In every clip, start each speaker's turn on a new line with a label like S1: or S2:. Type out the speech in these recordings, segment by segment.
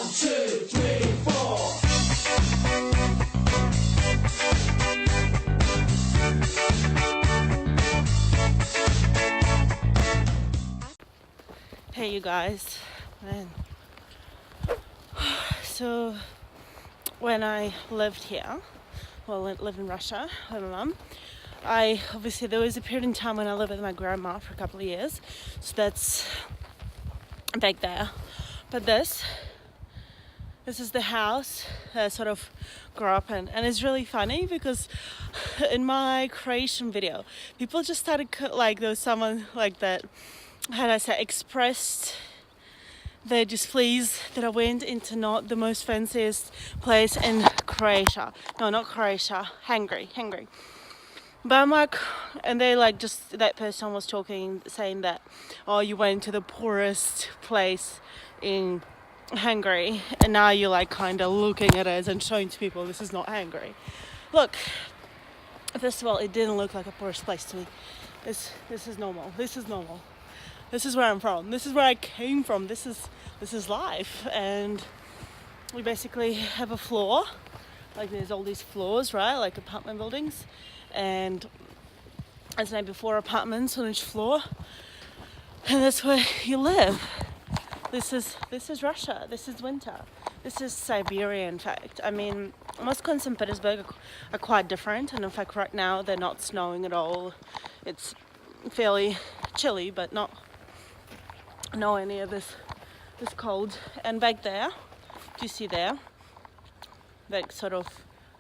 S1: 1, 2, 3, 4.
S2: Hey you guys, man. So when I lived here, well, I lived in Russia with my mum. There was a period in time when I lived with my grandma for a couple of years, so that's back there. But this is the house that I sort of grew up in, and it's really funny because in my creation video, people just started like there was someone like that. How do I say? Expressed their displeasure that I went into not the most fanciest place in Croatia. No, not Croatia. Hungary. But I'm like, and they like just that person was saying that, oh, you went to the poorest place in Hungary, and now you're like kind of looking at it and showing to people this is not Hungary. Look, first of all, it didn't look like a poorest place to me. This is normal. This is normal. This is where I'm from. This is where I came from. This is life, and we basically have a floor. Like there's all these floors, right? Like apartment buildings, and there's maybe 4 apartments on each floor, and that's where you live. This is Russia. This is winter. This is Siberia, in fact. I mean, Moscow and St. Petersburg are quite different, and in fact, right now they're not snowing at all. It's fairly chilly, but not any of this cold. And back there, do you see there that sort of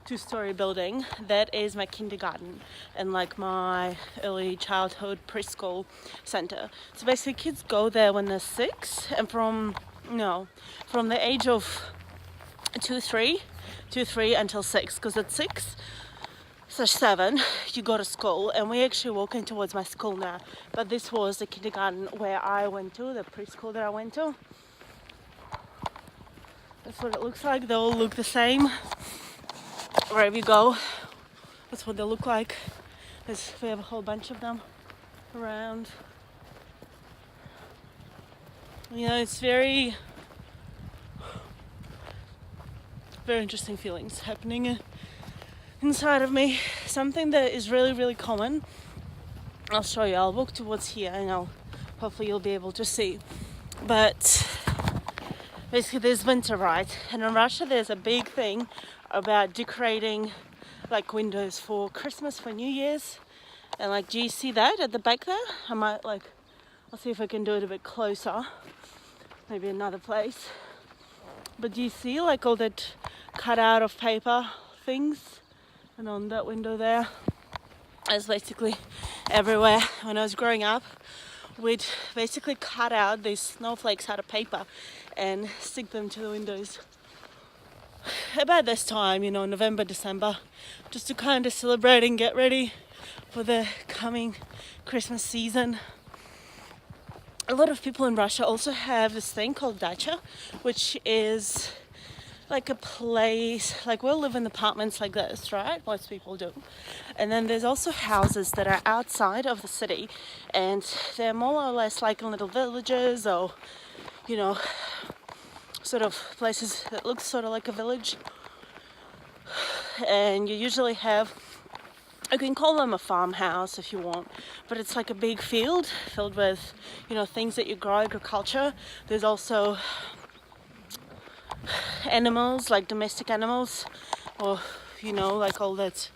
S2: 2-story building? That is my kindergarten and like my early childhood preschool center. So basically kids go there when they're 6, and from the age of 2-3 until 6, because at 6/7 you go to school, and we're actually walking towards my school now, but this was the kindergarten where I went to, the preschool that I went to. That's what it looks like. They all look the same wherever you go. That's what they look like. We have a whole bunch of them around. It's very interesting feelings happening inside of me. Something that is really, really common. I'll show you. I'll walk towards here, and hopefully you'll be able to see. But basically there's winter, right? And in Russia there's a big thing about decorating like windows for Christmas, for New Year's. And like, do you see that at the back there? I'll see if I can do it a bit closer. Maybe another place. But do you see like all that cut out of paper things? And on that window there, it's basically everywhere. When I was growing up, we'd basically cut out these snowflakes out of paper and stick them to the windows. About this time, November, December, just to kind of celebrate and get ready for the coming Christmas season. A lot of people in Russia also have this thing called dacha, which is like a place, like we'll live in apartments like this, right? Most people do. And then there's also houses that are outside of the city, and they're more or less like in little villages, or sort of places that look sort of like a village. And you usually you can call them a farmhouse if you want, but it's like a big field filled with things that you grow, agriculture. There's also animals, like domestic animals, or like all that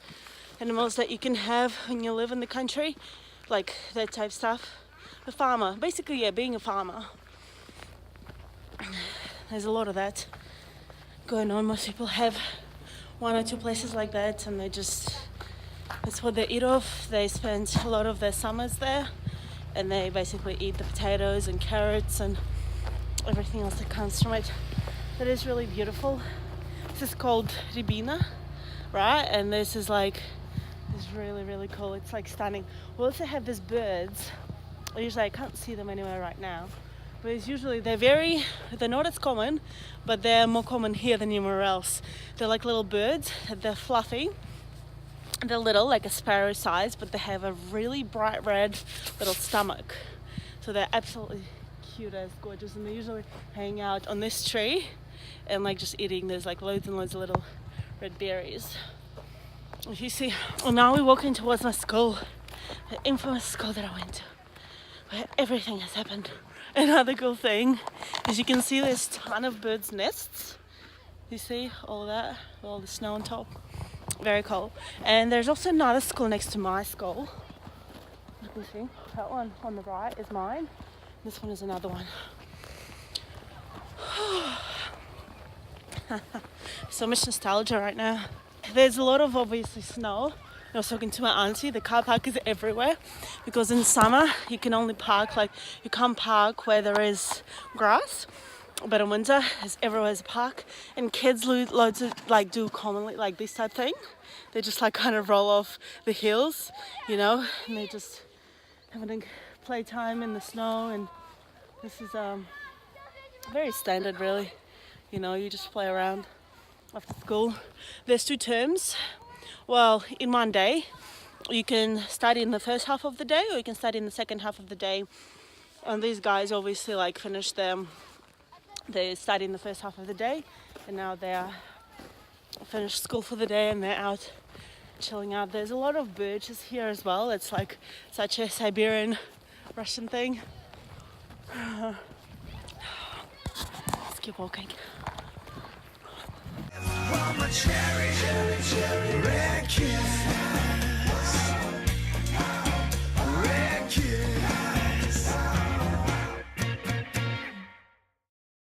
S2: animals that you can have when you live in the country, like that type stuff. A farmer, basically, yeah, being a farmer. There's a lot of that going on. Most people have 1 or 2 places like that, and that's what they eat off. They spend a lot of their summers there, and they basically eat the potatoes and carrots and everything else that comes from it. That is really beautiful. This is called ribina, right? And this is really, really cool. It's like stunning. We also have these birds. Usually I can't see them anywhere right now, but they're not as common, but they're more common here than anywhere else. They're like little birds. They're fluffy. They're little, like a sparrow size, but they have a really bright red little stomach. So they're absolutely cute as gorgeous, and they usually hang out on this tree and like just eating. There's like loads and loads of little red berries. If you see, well, now we're walking towards my school, the infamous school that I went to, where everything has happened. Another cool thing is you can see there's a ton of birds' nests. You see all that, all the snow on top. Very cool. And there's also another school next to my school. You can see that one on the right is mine. This one is another one. So much nostalgia right now. There's a lot of obviously snow. I was talking to my auntie, the car park is everywhere because in summer you can only park, like you can't park where there is grass, but in winter there's everywhere's a park, and kids loads of like do commonly like this type thing. They just like kind of roll off the hills, you know, and they just having playtime in the snow, and this is very standard really, you know, you just play around after school. There's 2 terms. Well, in one day, you can study in the first half of the day or you can study in the second half of the day. And these guys obviously like finished they studied in the first half of the day, and now they're finished school for the day and they're out chilling out. There's a lot of birches here as well. It's like such a Siberian Russian thing. Let's keep walking.
S1: Cherry, cherry, cherry, red.